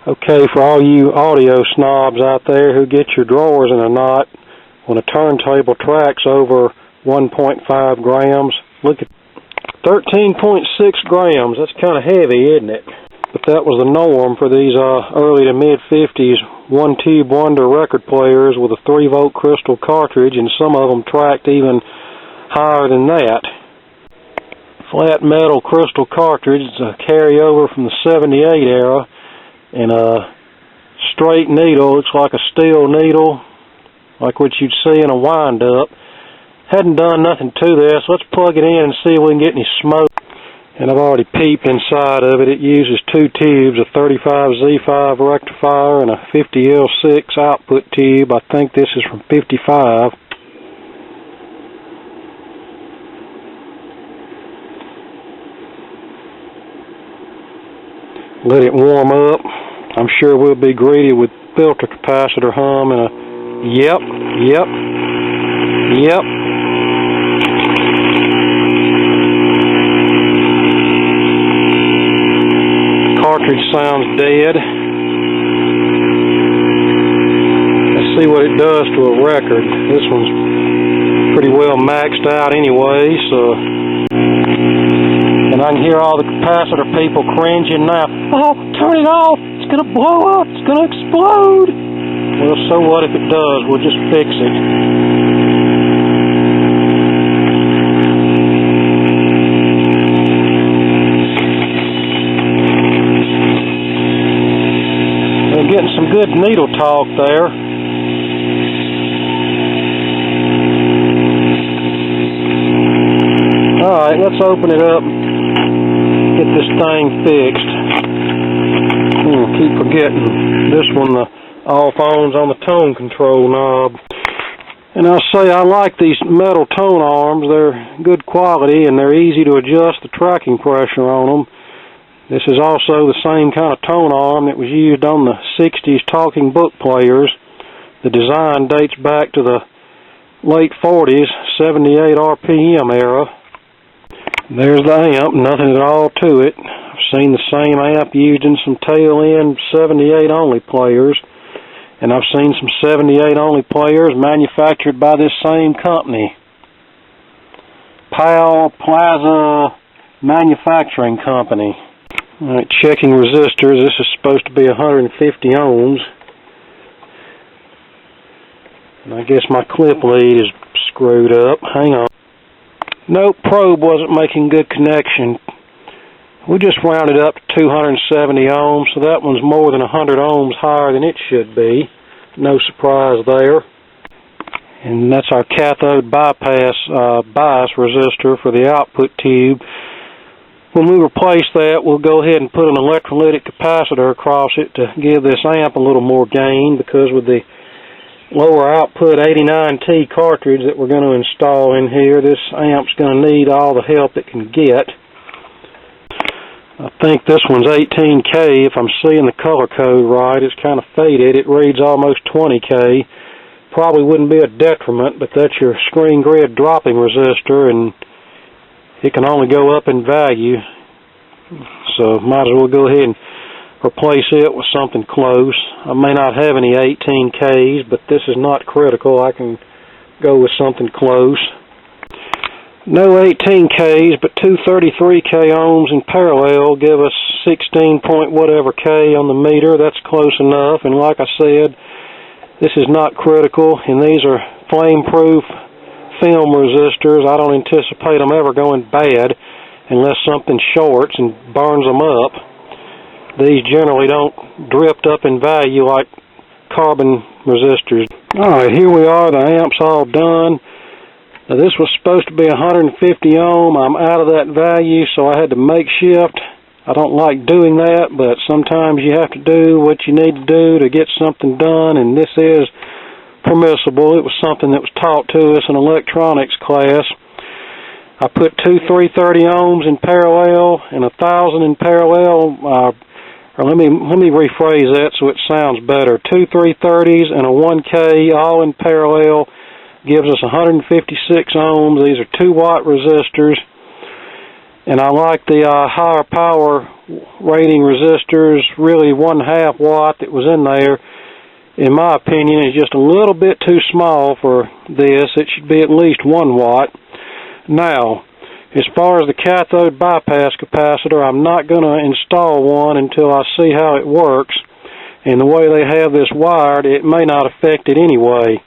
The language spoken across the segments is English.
Okay, for all you audio snobs out there who get your drawers in a knot when a turntable tracks over 1.5 grams, look at 13.6 grams. That's kind of heavy, isn't it? But that was the norm for these early to mid-50s one-tube wonder record players with a 3-volt crystal cartridge, and some of them tracked even higher than that. Flat metal crystal cartridge, it's a carryover from the 78 era, and a straight needle, looks like a steel needle, like what you'd see in a wind-up. Hadn't done nothing to this. Let's plug it in and see if we can get any smoke. And I've already peeped inside of it. It uses 2 tubes, a 35Z5 rectifier and a 50L6 output tube. I think this is from 55. Let it warm up. I'm sure we'll be greeted with filter capacitor hum and a yep. Cartridge sounds dead. Let's see what it does to a record. This one's pretty well maxed out anyway, so. And I can hear all the capacitor people cringing now. Oh, turn it off! It's gonna blow up! It's gonna explode! Well, so what if it does? We'll just fix it. We're getting some good needle talk there. Alright, let's open it up. Get this thing fixed. Keep forgetting this one, the off on's on the tone control knob. And I'll say I like these metal tone arms. They're good quality and they're easy to adjust the tracking pressure on them. This is also the same kind of tone arm that was used on the 60s talking book players. The design dates back to the late 40s, 78 RPM era. There's the amp, nothing at all to it. I've seen the same amp used in some tail-end 78 only players, and I've seen some 78 only players manufactured by this same company, Powell Plaza Manufacturing Company. Alright, checking resistors. This is supposed to be 150 ohms. And I guess my clip lead is screwed up. Hang on. Nope, probe wasn't making good connection. We just rounded up to 270 ohms, so that one's more than 100 ohms higher than it should be. No surprise there. And that's our cathode bypass bias resistor for the output tube. When we replace that, we'll go ahead and put an electrolytic capacitor across it to give this amp a little more gain, because with the lower output 89T cartridge that we're going to install in here, this amp's going to need all the help it can get. I think this one's 18K if I'm seeing the color code right. It's kind of faded. It reads almost 20K. Probably wouldn't be a detriment, but that's your screen grid dropping resistor, and it can only go up in value. So might as well go ahead and replace it with something close. I may not have any 18Ks, but this is not critical. I can go with something close. No 18Ks, but two 33K ohms in parallel give us 16 point whatever K on the meter. That's close enough, and like I said, this is not critical, and these are flame-proof film resistors. I don't anticipate them ever going bad unless something shorts and burns them up. These generally don't drift up in value like carbon resistors. Alright, here we are. The amp's all done. Now this was supposed to be 150 ohm. I'm out of that value, so I had to makeshift. I don't like doing that, but sometimes you have to do what you need to do to get something done, and this is permissible. It was something that was taught to us in electronics class. I put two 330 ohms in parallel and 1,000 in parallel. Or let me rephrase that so it sounds better. Two 330s and a 1K all in parallel gives us 156 ohms. These are 2-watt resistors, and I like the higher power rating resistors, really 1/2 watt that was in there, in my opinion, is just a little bit too small for this. It should be at least 1 watt. Now, as far as the cathode bypass capacitor, I'm not going to install one until I see how it works. And the way they have this wired, it may not affect it anyway.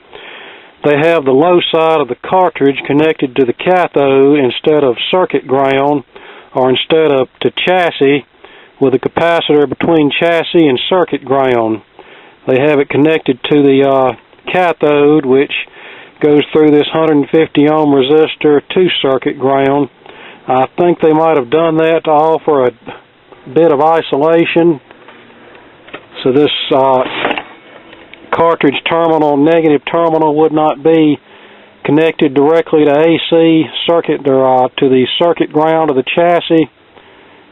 They have the low side of the cartridge connected to the cathode instead of circuit ground, or instead of to chassis, with a capacitor between chassis and circuit ground. They have it connected to the cathode, which goes through this 150 ohm resistor to circuit ground. I think they might have done that to offer a bit of isolation, so this cartridge terminal, negative terminal, would not be connected directly to AC circuit, or to the circuit ground of the chassis,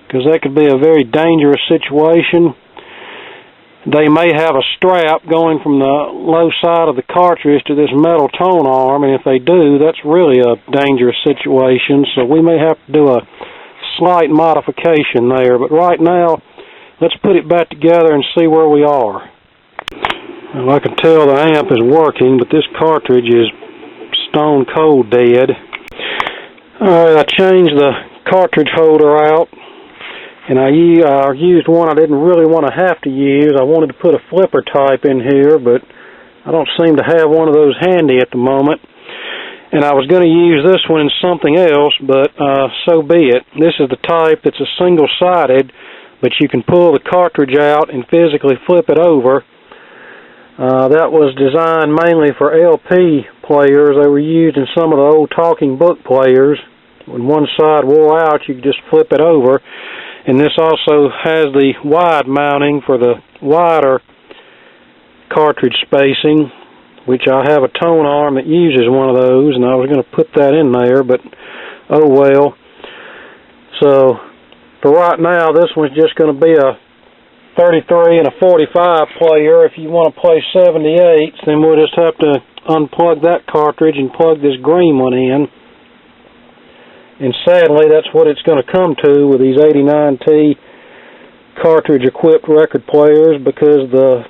because that could be a very dangerous situation. They may have a strap going from the low side of the cartridge to this metal tone arm, and if they do, that's really a dangerous situation, so we may have to do a slight modification there. But right now, let's put it back together and see where we are. Well, I can tell the amp is working, but this cartridge is stone cold dead. Alright, I changed the cartridge holder out, and I used one I didn't really want to have to use. I wanted to put a flipper type in here, but I don't seem to have one of those handy at the moment. And I was going to use this one in something else, but so be it. This is the type that's a single-sided, but you can pull the cartridge out and physically flip it over. That was designed mainly for LP players. They were used in some of the old talking book players. When one side wore out, you could just flip it over. And this also has the wide mounting for the wider cartridge spacing, which I have a tone arm that uses one of those, and I was going to put that in there, but oh well. So for right now, this one's just going to be a 33 and a 45 player. If you want to play 78s, then we'll just have to unplug that cartridge and plug this green one in. And sadly, that's what it's going to come to with these 89T cartridge-equipped record players, because the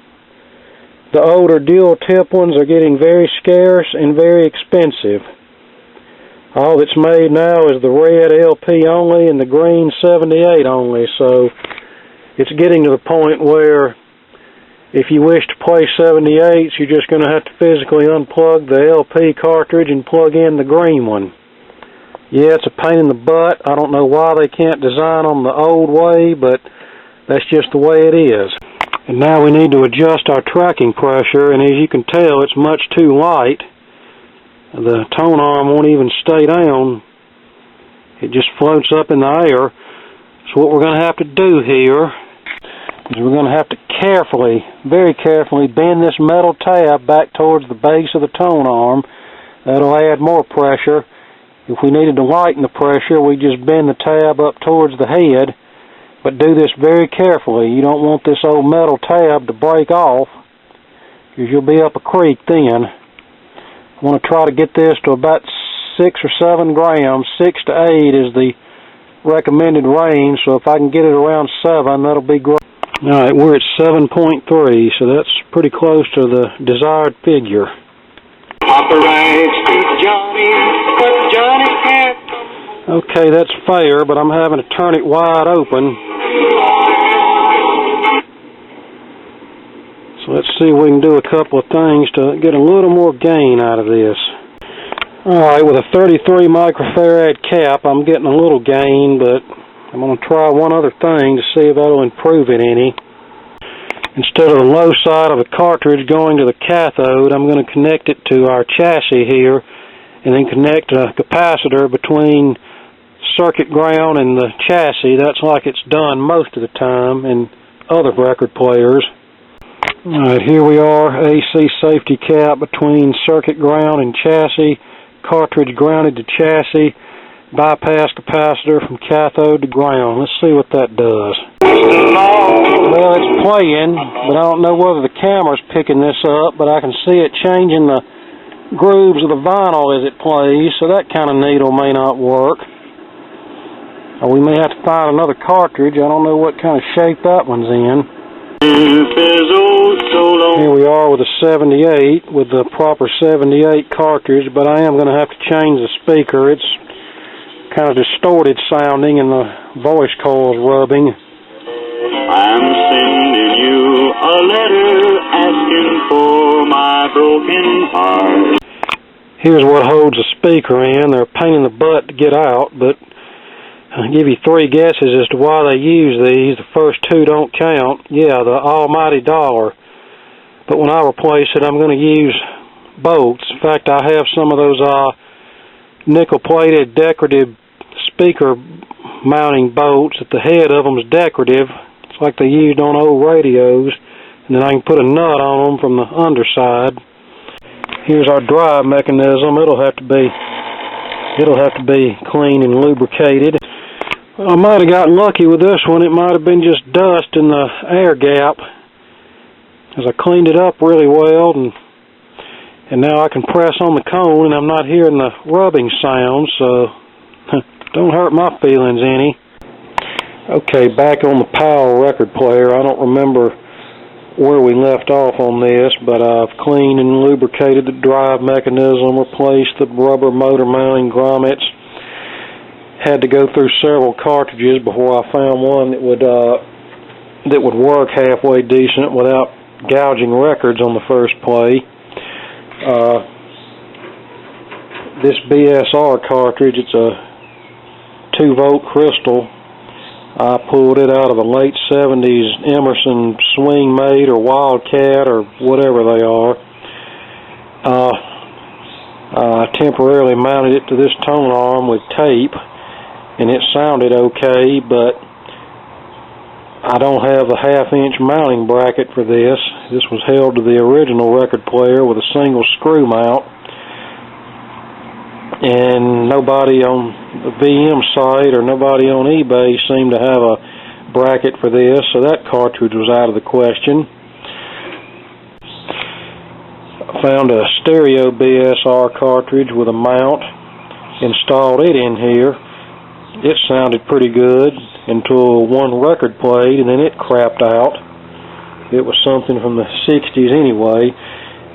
older dual-tip ones are getting very scarce and very expensive. All that's made now is the red LP only and the green 78 only, so it's getting to the point where if you wish to play 78s, you're just going to have to physically unplug the LP cartridge and plug in the green one. Yeah, it's a pain in the butt. I don't know why they can't design them the old way, but that's just the way it is. And now we need to adjust our tracking pressure, and as you can tell, it's much too light. The tone arm won't even stay down. It just floats up in the air. So what we're going to have to do here is we're going to have to carefully, very carefully, bend this metal tab back towards the base of the tone arm. That'll add more pressure. If we needed to lighten the pressure, we just bend the tab up towards the head, but do this very carefully. You don't want this old metal tab to break off, because you'll be up a creek then. I want to try to get this to about 6 or 7 grams. 6 to 8 is the recommended range, so if I can get it around 7, that'll be great. Alright, we're at 7.3, so that's pretty close to the desired figure. Okay, that's fair, but I'm having to turn it wide open. So let's see if we can do a couple of things to get a little more gain out of this. Alright, with a 33 microfarad cap, I'm getting a little gain, but I'm going to try one other thing to see if that'll improve it any. Instead of the low side of the cartridge going to the cathode, I'm going to connect it to our chassis here, and then connect a capacitor between circuit ground and the chassis. That's like it's done most of the time in other record players. Alright, here we are, AC safety cap between circuit ground and chassis, cartridge grounded to chassis, bypass capacitor from cathode to ground. Let's see what that does. Well, it's playing, but I don't know whether the camera's picking this up, but I can see it changing the grooves of the vinyl as it plays, so that kind of needle may not work. We may have to find another cartridge. I don't know what kind of shape that one's in. Here we are with a 78, with the proper 78 cartridge, but I am going to have to change the speaker. It's kind of distorted sounding and the voice coil's rubbing. I'm sending you a letter asking for my broken heart. Here's what holds the speaker in. They're a pain in the butt to get out, but I'll give you 3 guesses as to why they use these. The first 2 don't count. Yeah, the almighty dollar. But when I replace it, I'm going to use bolts. In fact, I have some of those nickel-plated decorative speaker mounting bolts that the head of them is decorative. It's like they used on old radios. And then I can put a nut on them from the underside. Here's our drive mechanism. It'll have to be cleaned and lubricated. I might have gotten lucky with this one. It might have been just dust in the air gap, as I cleaned it up really well, and now I can press on the cone and I'm not hearing the rubbing sound, so don't hurt my feelings any. Okay, back on the Powell record player. I don't remember where we left off on this, but I've cleaned and lubricated the drive mechanism, replaced the rubber motor mounting grommets. Had to go through several cartridges before I found one that would work halfway decent without gouging records on the first play. This BSR cartridge, it's a 2-volt crystal. I pulled it out of a late 70s Emerson Swing Mate or Wildcat or whatever they are. I temporarily mounted it to this tone arm with tape, and it sounded okay, but I don't have a 1/2-inch mounting bracket for this. This was held to the original record player with a single screw mount, and nobody on the VM site or nobody on eBay seemed to have a bracket for this, so that cartridge was out of the question. I found a stereo BSR cartridge with a mount, installed it in here. It sounded pretty good until one record played, and then it crapped out. It was something from the 60s anyway,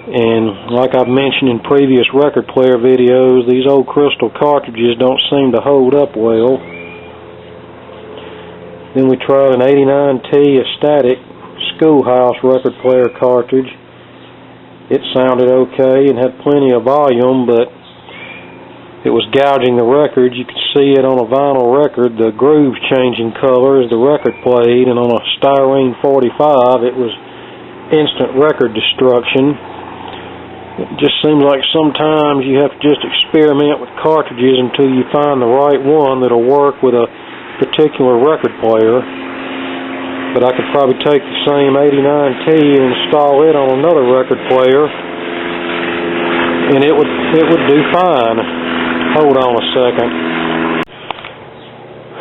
and like I've mentioned in previous record player videos, these old crystal cartridges don't seem to hold up well. Then we tried an 89T a static schoolhouse record player cartridge. It sounded okay and had plenty of volume, but it was gouging the record. You could see it on a vinyl record, the grooves changing color as the record played, and on a styrene 45 it was instant record destruction. It just seems like sometimes you have to just experiment with cartridges until you find the right one that'll work with a particular record player. But I could probably take the same 89T and install it on another record player, and it would do fine. Hold on a second.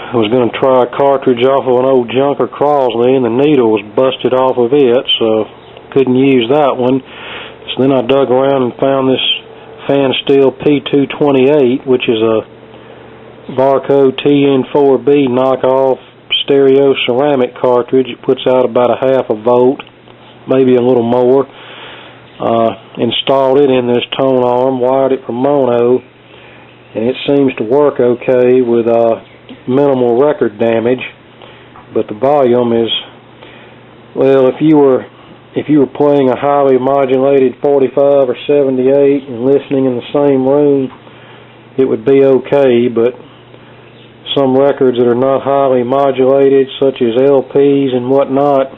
I was going to try a cartridge off of an old Junker Crosley, and the needle was busted off of it, so couldn't use that one. So then I dug around and found this Fan Steel P228, which is a Varco TN4B knockoff stereo ceramic cartridge. It puts out about a 1/2 volt, maybe a little more. Installed it in this tone arm, wired it from mono, and it seems to work okay with minimal record damage. But the volume is, well, if you were playing a highly modulated 45 or 78 and listening in the same room, it would be okay, but some records that are not highly modulated, such as LPs and whatnot,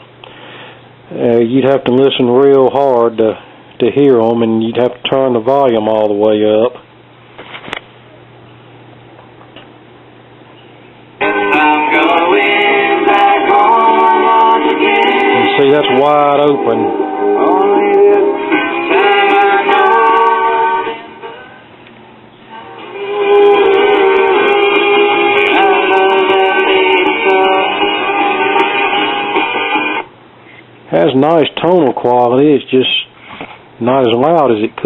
you'd have to listen real hard to hear them, and you'd have to turn the volume all the way up. And see, that's wide open. Has nice tonal quality, it's just not as loud as it could.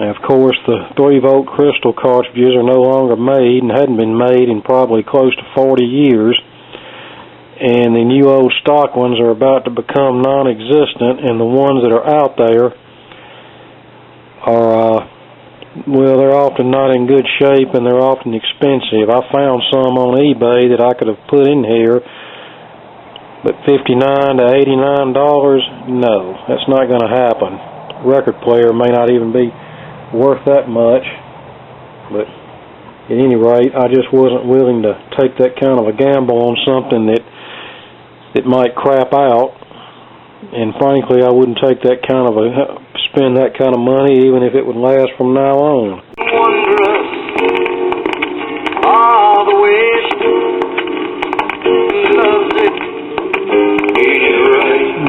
Now, of course, the 3-volt crystal cartridges are no longer made and hadn't been made in probably close to 40 years. And the new old stock ones are about to become non-existent, and the ones that are out there are, well, they're often not in good shape and they're often expensive. I found some on eBay that I could have put in here, but $59 to $89, no, that's not going to happen. Record player may not even be worth that much, but at any rate, I just wasn't willing to take that kind of a gamble on something that might crap out, and frankly, I wouldn't take that kind of spend that kind of money even if it would last from now on.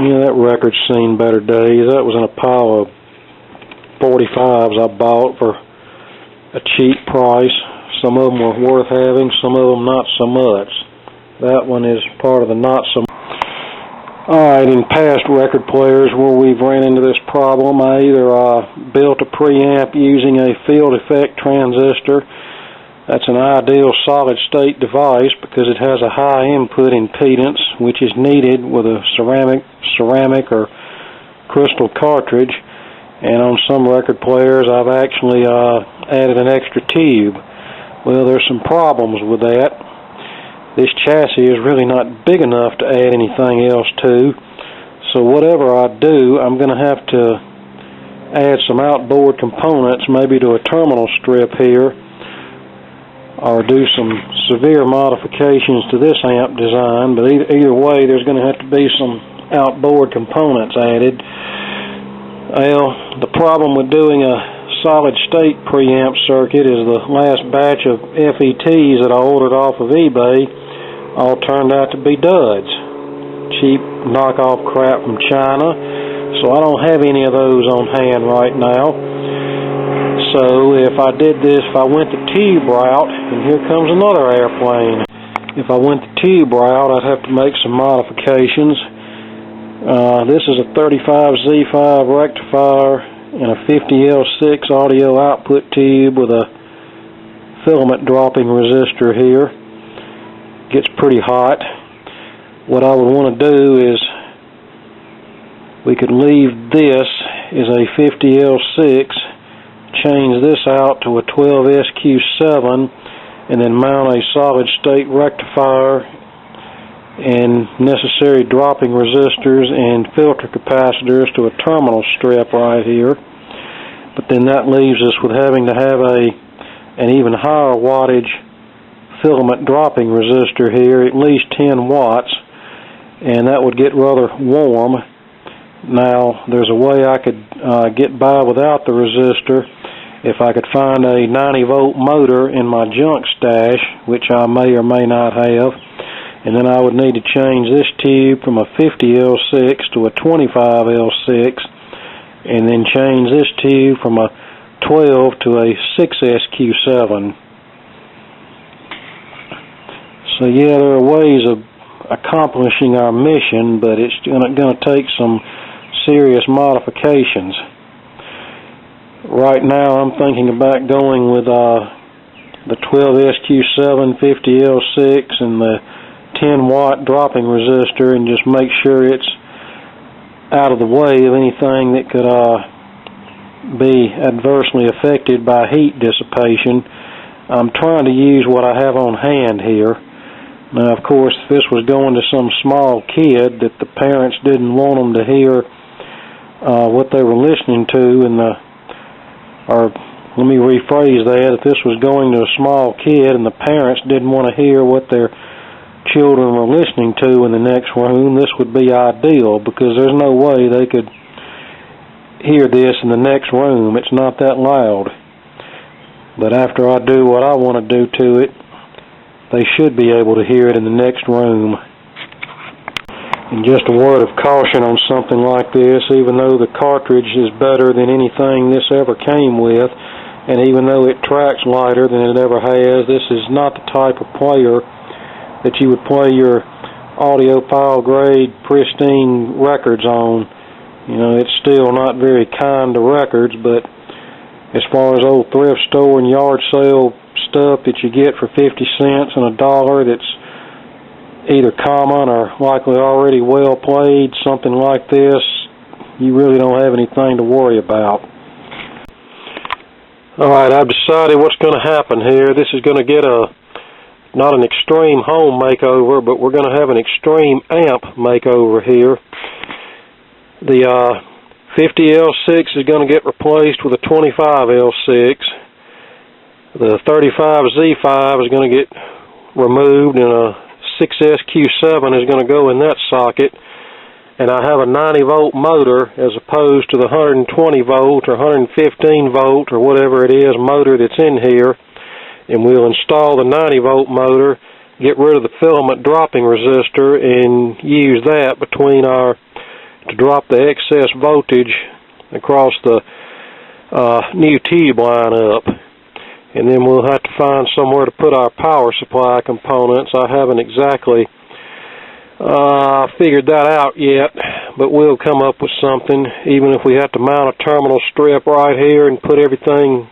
Yeah, that record's seen better days. That was in a pile of 45s I bought for a cheap price. Some of them were worth having, some of them not so much. That one is part of the not so much. Alright, in past record players where we've ran into this problem, I either built a preamp using a field effect transistor. That's an ideal solid-state device because it has a high input impedance, which is needed with a ceramic or crystal cartridge. And on some record players, I've actually added an extra tube. Well, there's some problems with that. This chassis is really not big enough to add anything else to, so whatever I do, I'm going to have to add some outboard components, maybe to a terminal strip here, or do some severe modifications to this amp design, but either way, there's going to have to be some outboard components added. Well, the problem with doing a solid-state preamp circuit is the last batch of FETs that I ordered off of eBay all turned out to be duds. Cheap knockoff crap from China, so I don't have any of those on hand right now. So if I did this, if I went the tube route, and here comes another airplane. If I went the tube route, I'd have to make some modifications. This is a 35Z5 rectifier and a 50L6 audio output tube with a filament dropping resistor here. Gets pretty hot. What I would want to do is we could leave this as a 50L6, change this out to a 12SQ7, and then mount a solid state rectifier and necessary dropping resistors and filter capacitors to a terminal strip right here. But then that leaves us with having to have an even higher wattage filament dropping resistor here, at least 10 watts, and that would get rather warm. Now, there's a way I could get by without the resistor if I could find a 90-volt motor in my junk stash, which I may or may not have, and then I would need to change this tube from a 50L6 to a 25L6, and then change this tube from a 12 to a 6SQ7. So yeah, there are ways of accomplishing our mission, but it's going to take some serious modifications. Right now I'm thinking about going with the 12SQ7 50L6 and the 10-watt dropping resistor, and just make sure it's out of the way of anything that could be adversely affected by heat dissipation. I'm trying to use what I have on hand here. Now, of course, if this was going to some small kid that the parents didn't want them to hear what they were listening to, or let me rephrase that, if this was going to a small kid and the parents didn't want to hear what their children were listening to in the next room, this would be ideal, because there's no way they could hear this in the next room. It's not that loud. But after I do what I want to do to it, they should be able to hear it in the next room. And just a word of caution on something like this, even though the cartridge is better than anything this ever came with, and even though it tracks lighter than it ever has, this is not the type of player that you would play your audiophile grade pristine records on. You know, it's still not very kind to records, but as far as old thrift store and yard sale stuff that you get for 50 cents and $1 that's either common or likely already well played, something like this, you really don't have anything to worry about. Alright, I've decided what's going to happen here. This is going to get not an extreme home makeover, but we're going to have an extreme amp makeover here. The 50L6 is going to get replaced with a 25L6. The 35Z5 is going to get removed, and a 6SQ7 is going to go in that socket. And I have a 90-volt motor as opposed to the 120-volt or 115-volt or whatever it is motor that's in here. And we'll install the 90-volt motor, get rid of the filament dropping resistor, and use that to drop the excess voltage across the new tube line up. And then we'll have to find somewhere to put our power supply components. I haven't exactly figured that out yet, but we'll come up with something, even if we have to mount a terminal strip right here and put everything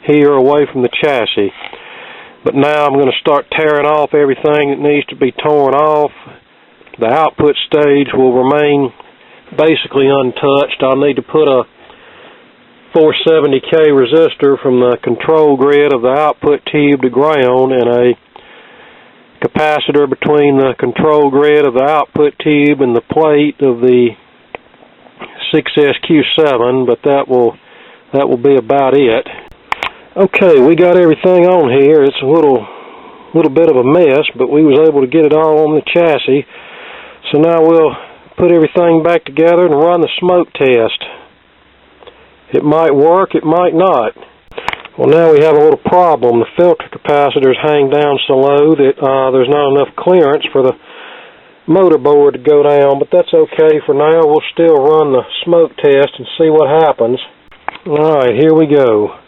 here away from the chassis. But now I'm going to start tearing off everything that needs to be torn off. The output stage will remain basically untouched. I'll need to put a 470K resistor from the control grid of the output tube to ground, and a capacitor between the control grid of the output tube and the plate of the 6SQ7, but that will be about it. Okay, we got everything on here. It's a little bit of a mess, but we was able to get it all on the chassis. So now we'll put everything back together and run the smoke test. It might work, it might not. Well, now we have a little problem. The filter capacitors hang down so low that there's not enough clearance for the motor board to go down, but that's okay for now. We'll still run the smoke test and see what happens. Alright, here we go.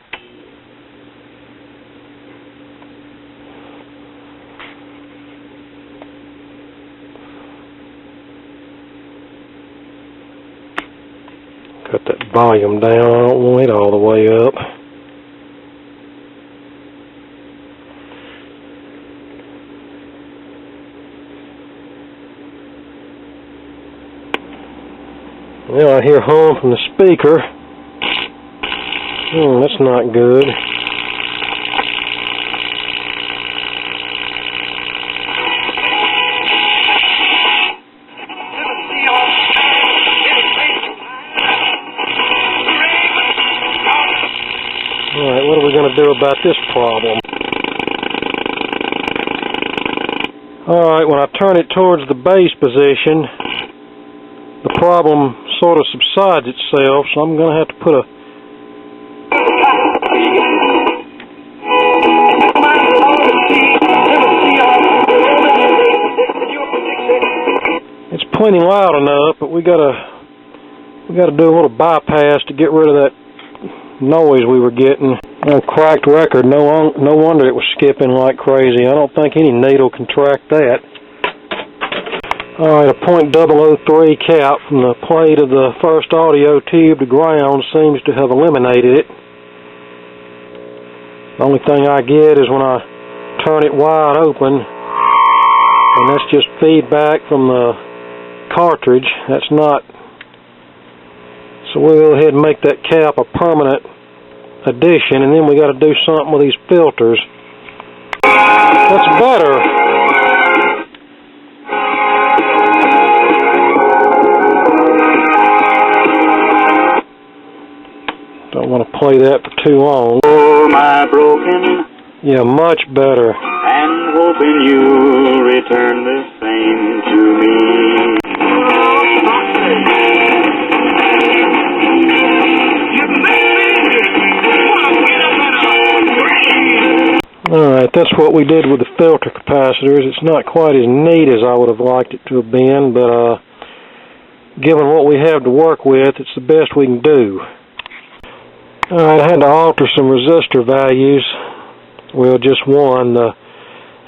Cut that volume down. I don't want it all the way up. Well, I hear hum from the speaker. That's not good. Alright, what are we going to do about this problem? Alright, when I turn it towards the base position, the problem sort of subsides itself, so I'm going to have to put a it's plenty loud enough, but we gotta do a little bypass to get rid of that noise we were getting. On cracked record, no wonder it was skipping like crazy. I don't think any needle can track that. Alright, a .003 cap from the plate of the first audio tube to ground seems to have eliminated it. The only thing I get is when I turn it wide open, and that's just feedback from the cartridge. That's not. So we'll go ahead and make that cap a permanent addition, and then we got to do something with these filters. That's better. Don't want to play that for too long. For my broken, yeah, much better. and hoping you'll return the same to me. Alright, that's what we did with the filter capacitors. It's not quite as neat as I would have liked it to have been, but given what we have to work with, it's the best we can do. Alright, I had to alter some resistor values. Well, just one.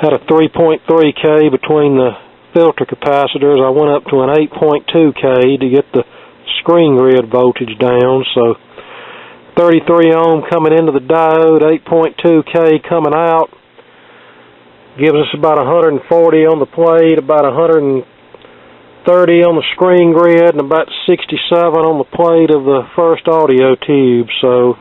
Had a 3.3K between the filter capacitors. I went up to an 8.2K to get the screen grid voltage down, so 33 ohm coming into the diode, 8.2K coming out. Gives us about 140 on the plate, about 130 on the screen grid, and about 67 on the plate of the first audio tube. So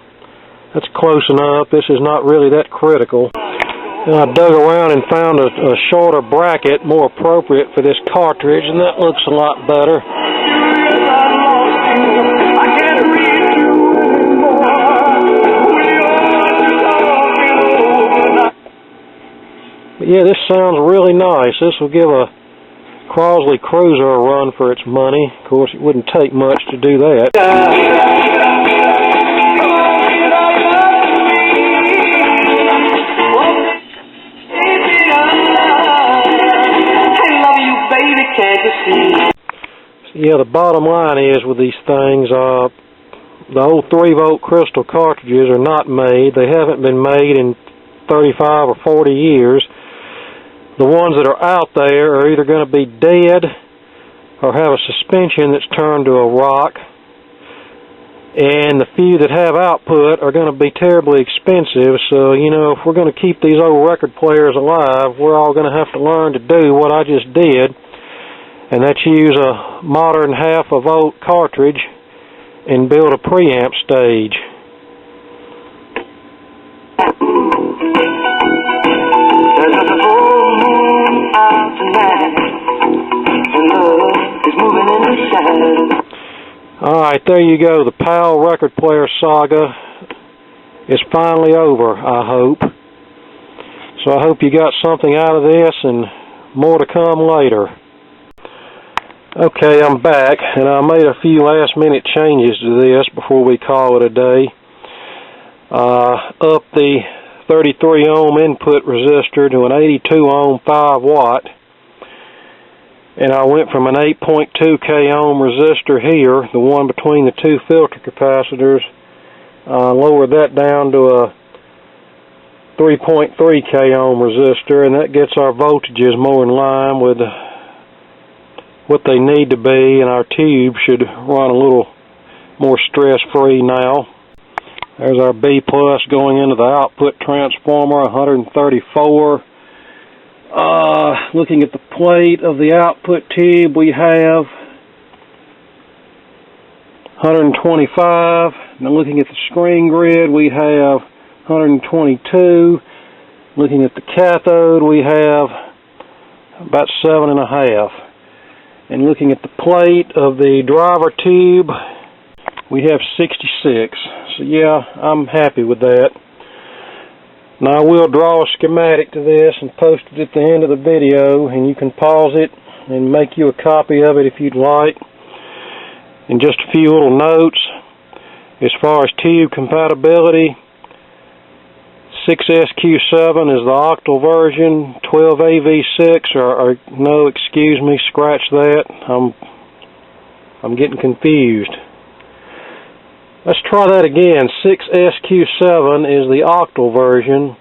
that's close enough. This is not really that critical. And I dug around and found a shorter bracket more appropriate for this cartridge, and that looks a lot better. But yeah, this sounds really nice. This will give a Crosley Cruiser a run for its money. Of course, it wouldn't take much to do that. Yeah, the bottom line is with these things, the old 3-volt crystal cartridges are not made. They haven't been made in 35 or 40 years. The ones that are out there are either going to be dead or have a suspension that's turned to a rock. And the few that have output are going to be terribly expensive. So, you know, if we're going to keep these old record players alive, we're all going to have to learn to do what I just did. And that's use a modern half-a-volt cartridge and build a preamp stage. Alright, there you go. The PAL record player saga is finally over, I hope. So I hope you got something out of this, and more to come later. Okay, I'm back, and I made a few last-minute changes to this before we call it a day. Up the 33 ohm input resistor to an 82 ohm 5 watt. And I went from an 8.2K ohm resistor here, the one between the two filter capacitors, lowered that down to a 3.3K ohm resistor, and that gets our voltages more in line with what they need to be, and our tube should run a little more stress-free now. There's our B plus going into the output transformer, 134. Looking at the plate of the output tube, we have 125. Now looking at the screen grid, we have 122. Looking at the cathode, we have about 7.5. And looking at the plate of the driver tube, we have 66. So yeah, I'm happy with that. Now I will draw a schematic to this and post it at the end of the video, and you can pause it and make you a copy of it if you'd like. And just a few little notes. As far as tube compatibility, 6SQ7 is the octal version, 12AV6, or no, excuse me, scratch that. I'm getting confused. Let's try that again. 6SQ7 is the octal version.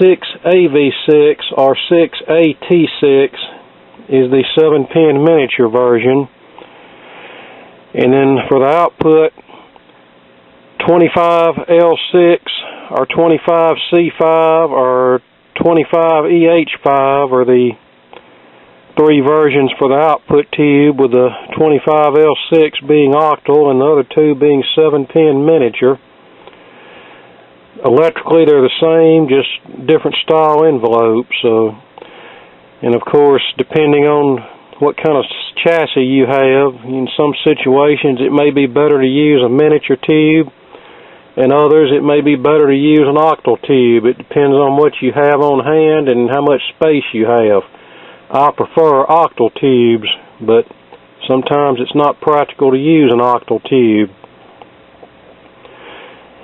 6AV6 or 6AT6 is the 7-pin miniature version. And then for the output, 25L6 or 25C5 or 25EH5 are the three versions for the output tube, with the 25L6 being octal and the other two being 7-pin miniature. Electrically they're the same, just different style envelopes. And of course, depending on what kind of chassis you have, in some situations it may be better to use a miniature tube. In others, it may be better to use an octal tube. It depends on what you have on hand and how much space you have. I prefer octal tubes, but sometimes it's not practical to use an octal tube.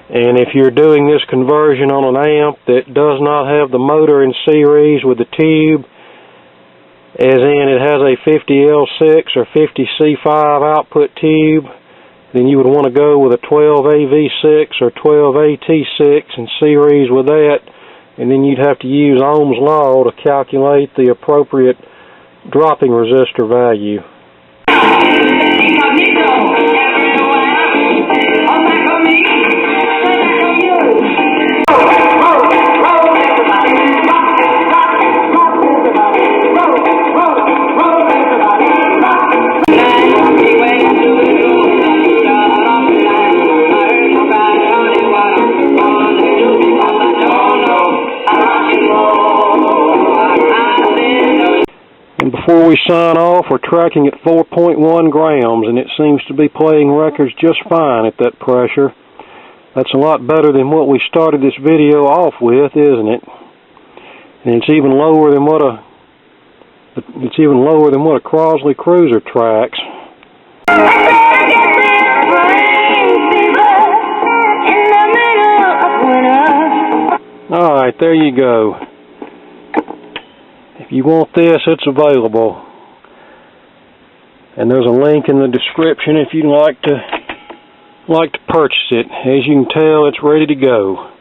And if you're doing this conversion on an amp that does not have the motor in series with the tube, as in it has a 50L6 or 50C5 output tube, then you would want to go with a 12AV6 or 12AT6 in series with that, and then you'd have to use Ohm's law to calculate the appropriate dropping resistor value. Before we sign off, we're tracking at 4.1 grams, and it seems to be playing records just fine at that pressure. That's a lot better than what we started this video off with, isn't it? And it's even lower than what a Crosley Cruiser tracks. Alright, there you go. If you want this, it's available. And there's a link in the description if you'd like to purchase it. As you can tell, it's ready to go.